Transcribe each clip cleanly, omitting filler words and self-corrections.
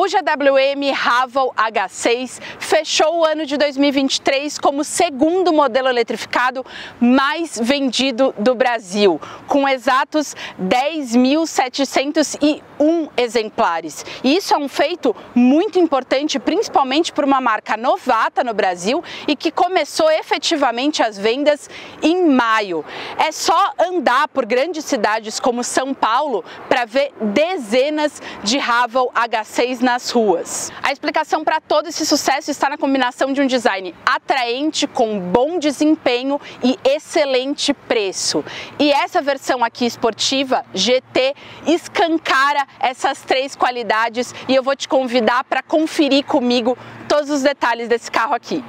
O GWM Haval H6 fechou o ano de 2023 como o segundo modelo eletrificado mais vendido do Brasil, com exatos 10.701 exemplares. E isso é um feito muito importante, principalmente para uma marca novata no Brasil e que começou efetivamente as vendas em maio. É só andar por grandes cidades como São Paulo para ver dezenas de Haval H6 nas ruas. A explicação para todo esse sucesso está na combinação de um design atraente com bom desempenho e excelente preço. E essa versão aqui esportiva, GT, escancara essas três qualidades e eu vou te convidar para conferir comigo todos os detalhes desse carro aqui.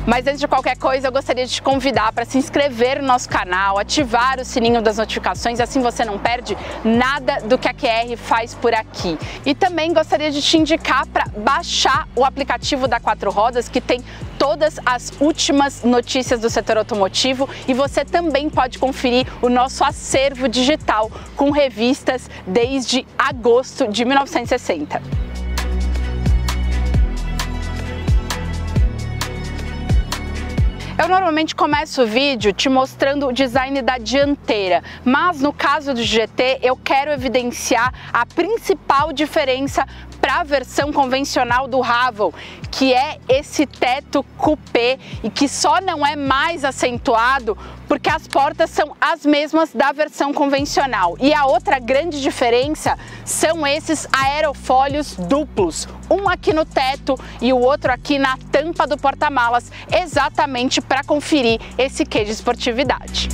Mas antes de qualquer coisa, eu gostaria de te convidar para se inscrever no nosso canal, ativar o sininho das notificações, assim você não perde nada do que a QR faz por aqui. E também gostaria de te indicar para baixar o aplicativo da Quatro Rodas, que tem todas as últimas notícias do setor automotivo, e você também pode conferir o nosso acervo digital com revistas desde agosto de 1960. Eu normalmente começo o vídeo te mostrando o design da dianteira, mas no caso do GT eu quero evidenciar a principal diferença para a versão convencional do Haval, que é esse teto coupé e que só não é mais acentuado porque as portas são as mesmas da versão convencional. E a outra grande diferença são esses aerofólios duplos, um aqui no teto e o outro aqui na tampa do porta-malas, exatamente para conferir esse quê de esportividade.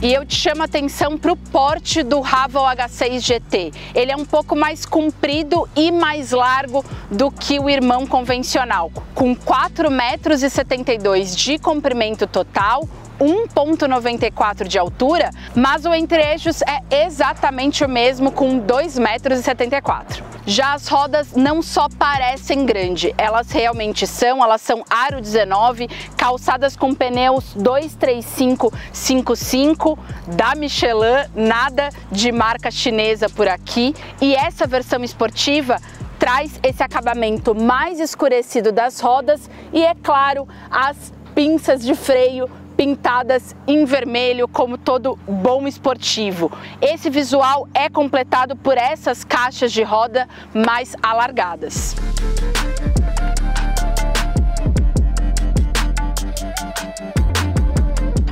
E eu te chamo a atenção para o porte do Haval H6 GT. Ele é um pouco mais comprido e mais largo do que o irmão convencional, com 4,72 m de comprimento total, 1,94 m de altura, mas o entre-eixos é exatamente o mesmo, com 2,74 m. Já as rodas não só parecem grandes, elas realmente são, elas são aro 19, calçadas com pneus 235/55 da Michelin, nada de marca chinesa por aqui, e essa versão esportiva traz esse acabamento mais escurecido das rodas e, é claro, as pinças de freio pintadas em vermelho, como todo bom esportivo. Esse visual é completado por essas caixas de roda mais alargadas.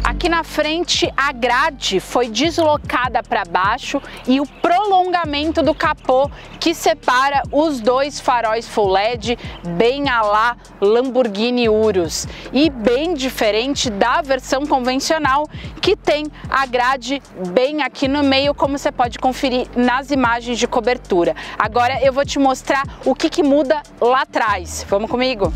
Aqui na frente a grade foi deslocada para baixo e o prolongamento do capô que separa os dois faróis full LED, bem à la Lamborghini Urus, e bem diferente da versão convencional, que tem a grade bem aqui no meio, como você pode conferir nas imagens de cobertura. Agora eu vou te mostrar o que muda lá atrás. Vamos comigo?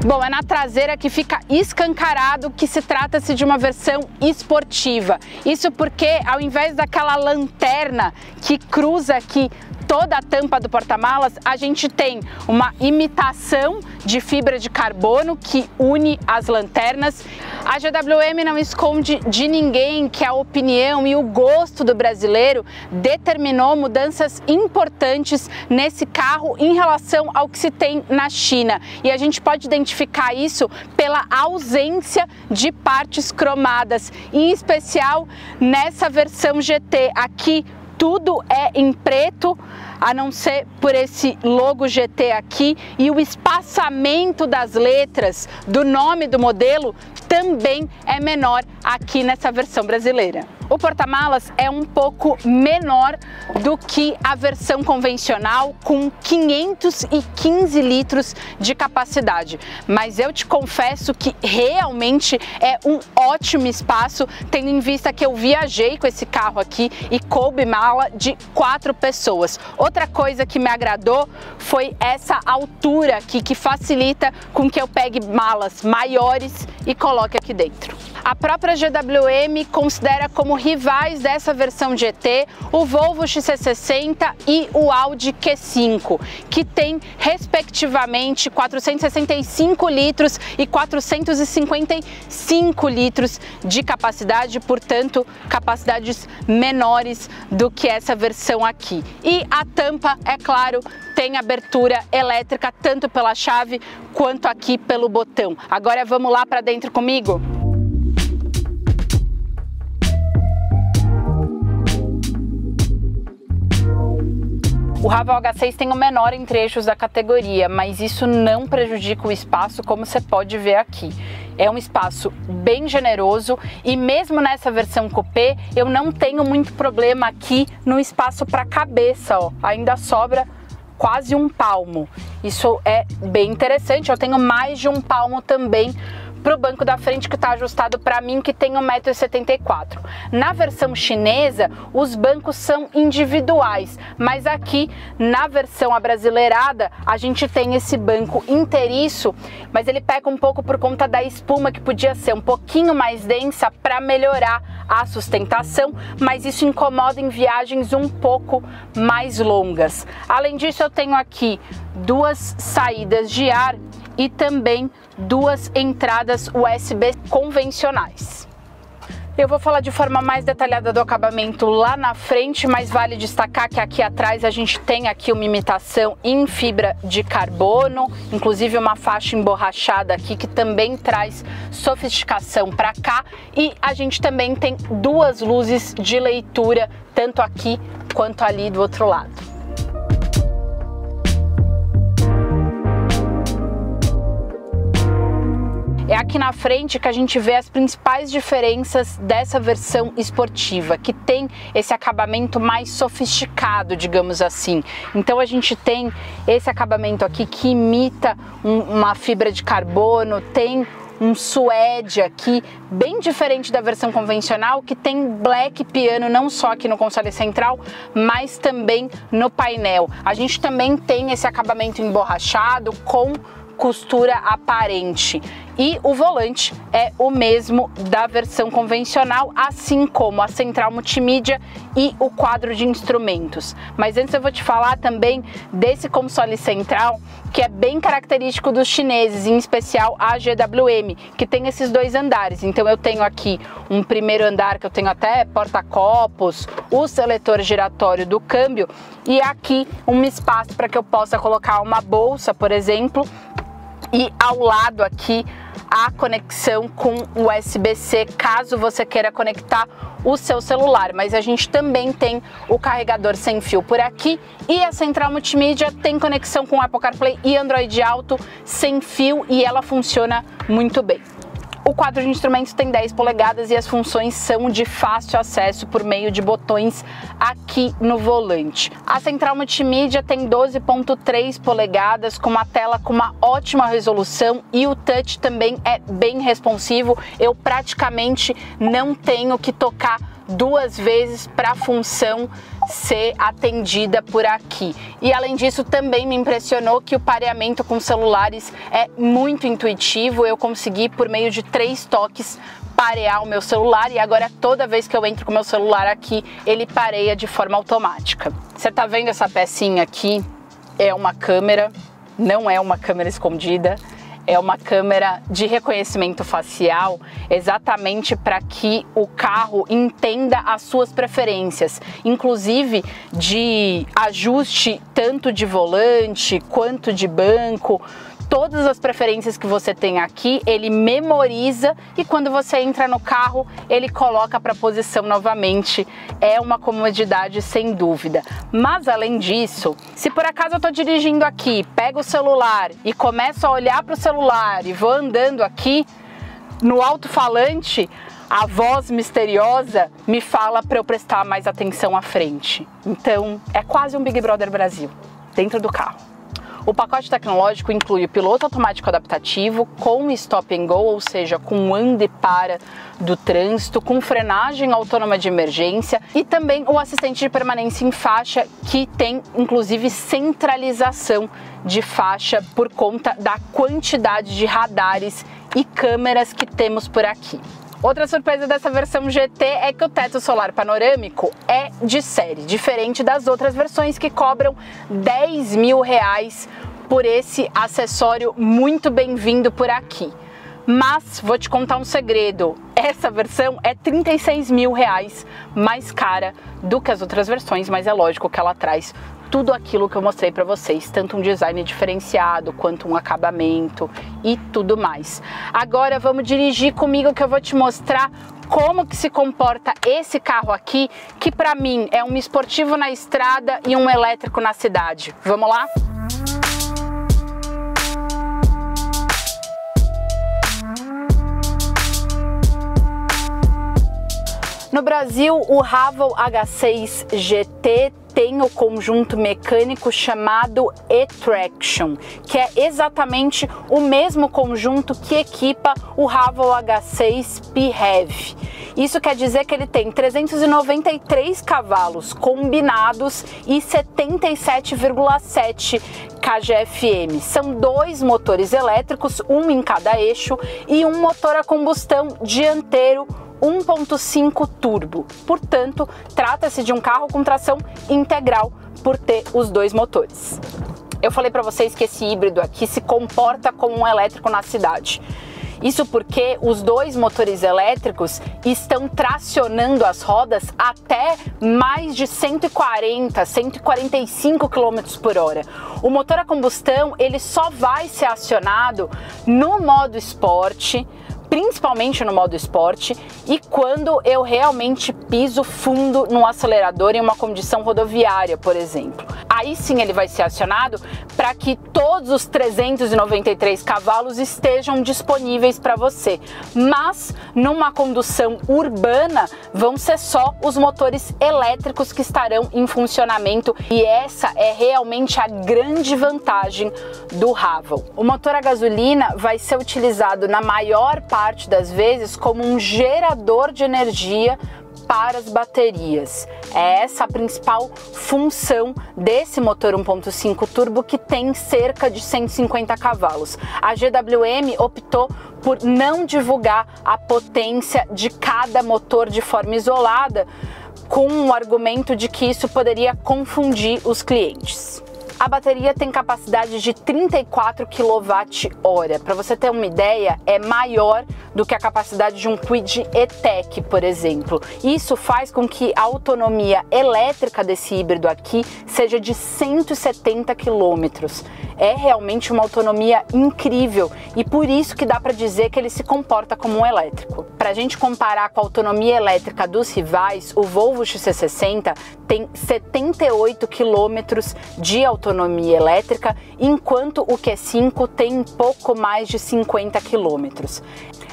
Bom, é na traseira que fica escancarado que se trata-se de uma versão esportiva. Isso porque, ao invés daquela lanterna que cruza aqui toda a tampa do porta-malas, a gente tem uma imitação de fibra de carbono que une as lanternas. A GWM não esconde de ninguém que a opinião e o gosto do brasileiro determinou mudanças importantes nesse carro em relação ao que se tem na China. E a gente pode identificar isso pela ausência de partes cromadas, em especial nessa versão GT. Aqui tudo é em preto, a não ser por esse logo GT aqui, e o espaçamento das letras do nome do modelo também é menor aqui nessa versão brasileira. O porta-malas é um pouco menor do que a versão convencional, com 515 litros de capacidade, mas eu te confesso que realmente é um ótimo espaço, tendo em vista que eu viajei com esse carro aqui e coube mala de 4 pessoas. Outra coisa que me agradou foi essa altura aqui, que facilita com que eu pegue malas maiores e coloque aqui dentro. A própria GWM considera como rivais dessa versão GT o Volvo XC60 e o Audi Q5, que tem respectivamente 465 litros e 455 litros de capacidade, portanto, capacidades menores do que essa versão aqui. E a tampa, é claro, tem abertura elétrica tanto pela chave quanto aqui pelo botão. Agora vamos lá para dentro comigo? O Raval H6 tem o menor entre eixos da categoria, mas isso não prejudica o espaço, como você pode ver aqui. É um espaço bem generoso e mesmo nessa versão coupé eu não tenho muito problema aqui no espaço para cabeça, ó. Ainda sobra quase um palmo. Isso é bem interessante. Eu tenho mais de um palmo também para o banco da frente, que está ajustado para mim, que tem 1,74 m. Na versão chinesa, os bancos são individuais, mas aqui na versão abrasileirada, a gente tem esse banco inteiriço, mas ele peca um pouco por conta da espuma, que podia ser um pouquinho mais densa para melhorar a sustentação, mas isso incomoda em viagens um pouco mais longas. Além disso, eu tenho aqui duas saídas de ar e também duas entradas USB convencionais. Eu vou falar de forma mais detalhada do acabamento lá na frente, mas vale destacar que aqui atrás a gente tem aqui uma imitação em fibra de carbono, inclusive uma faixa emborrachada aqui que também traz sofisticação para cá, e a gente também tem duas luzes de leitura, tanto aqui quanto ali do outro lado. É aqui na frente que a gente vê as principais diferenças dessa versão esportiva, que tem esse acabamento mais sofisticado, digamos assim. Então a gente tem esse acabamento aqui que imita uma fibra de carbono, tem um suede aqui, bem diferente da versão convencional, que tem black piano não só aqui no console central, mas também no painel. A gente também tem esse acabamento emborrachado com costura aparente. E o volante é o mesmo da versão convencional, assim como a central multimídia e o quadro de instrumentos. Mas antes eu vou te falar também desse console central, que é bem característico dos chineses, em especial a GWM, que tem esses dois andares. Então eu tenho aqui um primeiro andar que eu tenho até porta-copos, o seletor giratório do câmbio e aqui um espaço para que eu possa colocar uma bolsa, por exemplo, e ao lado aqui a conexão com USB-C, caso você queira conectar o seu celular. Mas a gente também tem o carregador sem fio por aqui e a central multimídia tem conexão com Apple CarPlay e Android Auto sem fio e ela funciona muito bem. O quadro de instrumentos tem 10 polegadas e as funções são de fácil acesso por meio de botões aqui no volante. A central multimídia tem 12,3 polegadas com uma tela com uma ótima resolução e o touch também é bem responsivo. Eu praticamente não tenho que tocar duas vezes para a função ser atendida por aqui. E além disso, também me impressionou que o pareamento com celulares é muito intuitivo. Eu consegui, por meio de 3 toques, parear o meu celular e agora toda vez que eu entro com o meu celular aqui, ele pareia de forma automática. Você tá vendo essa pecinha aqui? É uma câmera, não é uma câmera escondida. É uma câmera de reconhecimento facial, exatamente para que o carro entenda as suas preferências, inclusive de ajuste tanto de volante quanto de banco. Todas as preferências que você tem aqui, ele memoriza e quando você entra no carro, ele coloca para posição novamente. É uma comodidade sem dúvida. Mas além disso, se por acaso eu estou dirigindo aqui, pego o celular e começo a olhar para o celular e vou andando aqui, no alto-falante, a voz misteriosa me fala para eu prestar mais atenção à frente. Então, é quase um Big Brother Brasil, dentro do carro. O pacote tecnológico inclui o piloto automático adaptativo com stop and go, ou seja, com anda e para do trânsito, com frenagem autônoma de emergência e também o assistente de permanência em faixa, que tem inclusive centralização de faixa por conta da quantidade de radares e câmeras que temos por aqui. Outra surpresa dessa versão GT é que o teto solar panorâmico é de série, diferente das outras versões que cobram R$10 mil por esse acessório muito bem-vindo por aqui. Mas vou te contar um segredo, essa versão é R$36 mil mais cara do que as outras versões, mas é lógico que ela traz tudo aquilo que eu mostrei para vocês, tanto um design diferenciado, quanto um acabamento e tudo mais. Agora vamos dirigir comigo que eu vou te mostrar como que se comporta esse carro aqui, que para mim é um esportivo na estrada e um elétrico na cidade. Vamos lá? No Brasil, o Haval H6 GT tem o conjunto mecânico chamado e-Traction, que é exatamente o mesmo conjunto que equipa o Haval H6 PHEV. Isso quer dizer que ele tem 393 cavalos combinados e 77,7 kgfm. São dois motores elétricos, um em cada eixo, e um motor a combustão dianteiro 1.5 turbo, portanto, trata-se de um carro com tração integral por ter os dois motores. Eu falei para vocês que esse híbrido aqui se comporta como um elétrico na cidade. Isso porque os dois motores elétricos estão tracionando as rodas até mais de 140, 145 km por hora. O motor a combustão ele só vai ser acionado no modo esporte, principalmente no modo esporte, e quando eu realmente piso fundo no acelerador em uma condição rodoviária, por exemplo. Aí sim ele vai ser acionado para que todos os 393 cavalos estejam disponíveis para você. Mas numa condução urbana vão ser só os motores elétricos que estarão em funcionamento, e essa é realmente a grande vantagem do Haval. O motor a gasolina vai ser utilizado na maior parte das vezes como um gerador de energia para as baterias. É essa a principal função desse motor 1.5 turbo, que tem cerca de 150 cavalos. A GWM optou por não divulgar a potência de cada motor de forma isolada, com o argumento de que isso poderia confundir os clientes. A bateria tem capacidade de 34 kWh. Para você ter uma ideia, é maior do que a capacidade de um Kwid E-Tech, por exemplo. Isso faz com que a autonomia elétrica desse híbrido aqui seja de 170 km. É realmente uma autonomia incrível, e por isso que dá para dizer que ele se comporta como um elétrico. Para a gente comparar com a autonomia elétrica dos rivais, o Volvo XC60 tem 78 km de autonomia elétrica, enquanto o Q5 tem pouco mais de 50 km.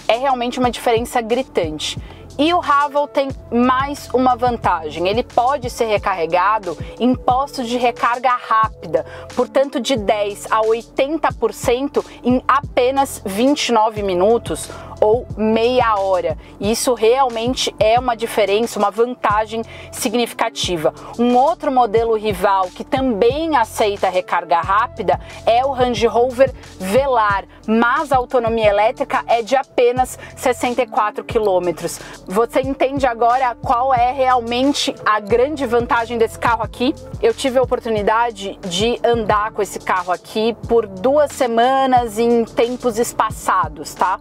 É realmente uma diferença gritante. E o Haval tem mais uma vantagem: ele pode ser recarregado em postos de recarga rápida, portanto de 10 a 80% em apenas 29 minutos ou meia hora. Isso realmente é uma diferença, uma vantagem significativa. Um outro modelo rival que também aceita recarga rápida é o Range Rover Velar, mas a autonomia elétrica é de apenas 64 km. Você entende agora qual é realmente a grande vantagem desse carro aqui? Eu tive a oportunidade de andar com esse carro aqui por 2 semanas em tempos espaçados, tá?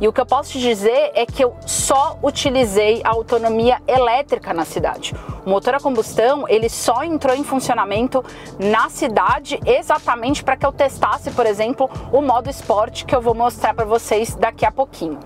E o que eu posso te dizer é que eu só utilizei a autonomia elétrica na cidade. O motor a combustão, ele só entrou em funcionamento na cidade exatamente para que eu testasse, por exemplo, o modo esporte, que eu vou mostrar para vocês daqui a pouquinho.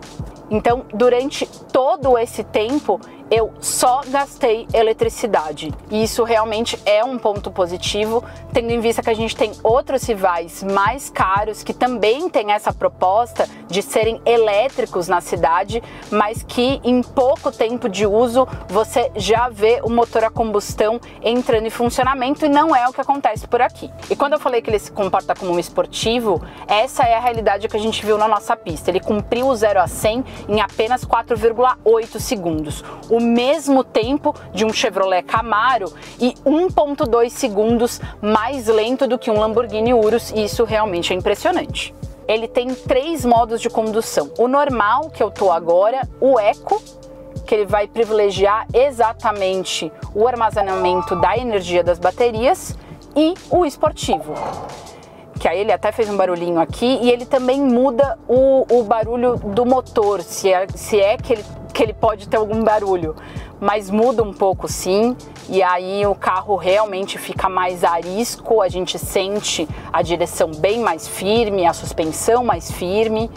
Então, durante todo esse tempo, eu só gastei eletricidade. E isso realmente é um ponto positivo, tendo em vista que a gente tem outros rivais mais caros que também têm essa proposta de serem elétricos na cidade, mas que em pouco tempo de uso você já vê o motor a combustão entrando em funcionamento, e não é o que acontece por aqui. E quando eu falei que ele se comporta como um esportivo, essa é a realidade que a gente viu na nossa pista. Ele cumpriu o 0 a 100 em apenas 4,8 segundos. O mesmo tempo de um Chevrolet Camaro e 1,2 segundos mais lento do que um Lamborghini Urus, e isso realmente é impressionante. ele tem 3 modos de condução. O normal, que eu tô agora, o eco, que ele vai privilegiar exatamente o armazenamento da energia das baterias, e o esportivo, que aí ele até fez um barulhinho aqui, e ele também muda o barulho do motor, se é que ele pode ter algum barulho, mas muda um pouco sim, e aí o carro realmente fica mais arisco, a gente sente a direção bem mais firme, a suspensão mais firme.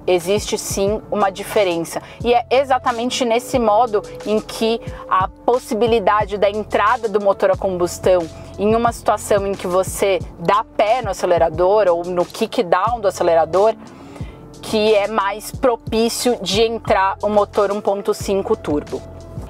Existe sim uma diferença, e é exatamente nesse modo em que a possibilidade da entrada do motor a combustão em uma situação em que você dá pé no acelerador ou no kickdown do acelerador, que é mais propício de entrar o motor 1.5 turbo.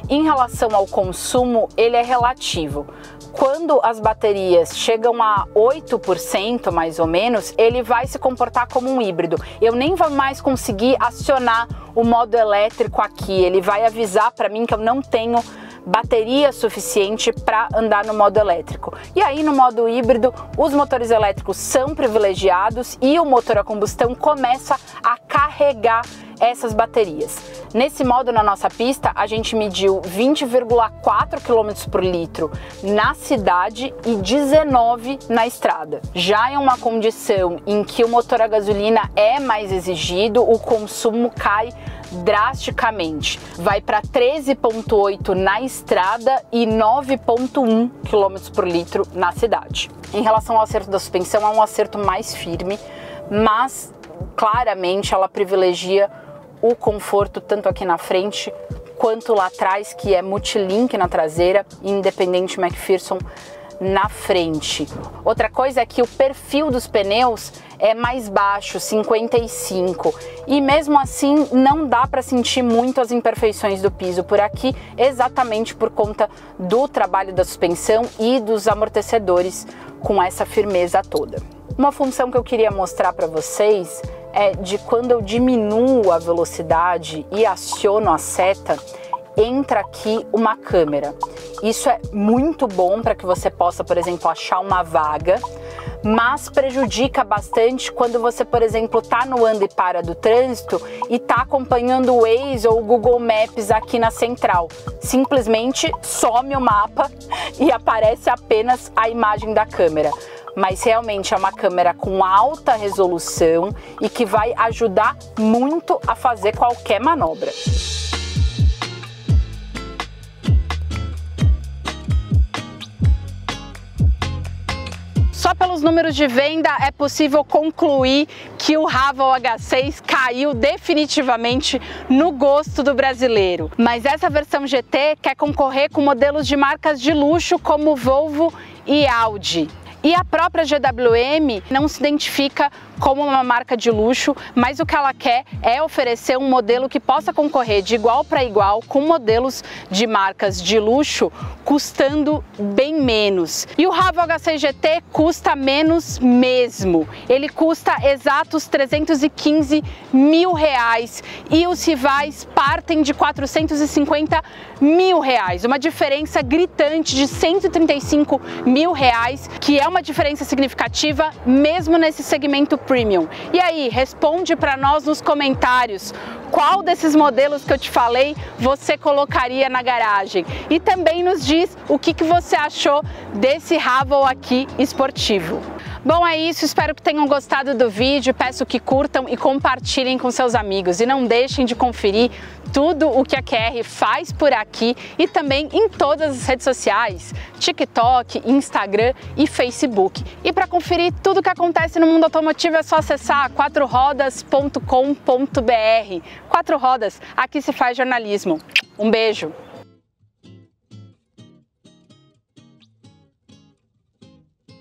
Em relação ao consumo, ele é relativo. Quando as baterias chegam a 8% mais ou menos, ele vai se comportar como um híbrido. Eu nem vou mais conseguir acionar o modo elétrico aqui, ele vai avisar para mim que eu não tenho bateria suficiente para andar no modo elétrico. E aí no modo híbrido, os motores elétricos são privilegiados e o motor a combustão começa a carregar essas baterias. Nesse modo, na nossa pista, a gente mediu 20,4 km por litro na cidade e 19 na estrada. Já em uma condição em que o motor a gasolina é mais exigido, o consumo cai drasticamente. Vai para 13,8 na estrada e 9,1 km por litro na cidade. Em relação ao acerto da suspensão, é um acerto mais firme, mas claramente ela privilegia o conforto tanto aqui na frente quanto lá atrás, que é multilink na traseira e independente McPherson na frente. Outra coisa é que o perfil dos pneus é mais baixo, 55, e mesmo assim não dá para sentir muito as imperfeições do piso por aqui, exatamente por conta do trabalho da suspensão e dos amortecedores com essa firmeza toda. Uma função que eu queria mostrar para vocês é de quando eu diminuo a velocidade e aciono a seta, entra aqui uma câmera. Isso é muito bom para que você possa, por exemplo, achar uma vaga, mas prejudica bastante quando você, por exemplo, está no anda e para do trânsito e está acompanhando o Waze ou o Google Maps aqui na central. Simplesmente some o mapa e aparece apenas a imagem da câmera. Mas realmente é uma câmera com alta resolução e que vai ajudar muito a fazer qualquer manobra. Só pelos números de venda é possível concluir que o Haval H6 caiu definitivamente no gosto do brasileiro. Mas essa versão GT quer concorrer com modelos de marcas de luxo como Volvo e Audi. E a própria GWM não se identifica como uma marca de luxo, mas o que ela quer é oferecer um modelo que possa concorrer de igual para igual com modelos de marcas de luxo, custando bem menos. E o Haval H6 GT custa menos mesmo. Ele custa exatos R$315 mil e os rivais partem de R$450 mil. Uma diferença gritante de R$135 mil, que é uma diferença significativa mesmo nesse segmento premium. E aí, responde para nós nos comentários qual desses modelos que eu te falei você colocaria na garagem. E também nos diz o que você achou desse Haval aqui esportivo. Bom, é isso, espero que tenham gostado do vídeo, peço que curtam e compartilhem com seus amigos e não deixem de conferir tudo o que a QR faz por aqui e também em todas as redes sociais, TikTok, Instagram e Facebook. E para conferir tudo o que acontece no mundo automotivo é só acessar quatrorodas.com.br. Quatro Rodas, aqui se faz jornalismo. Um beijo!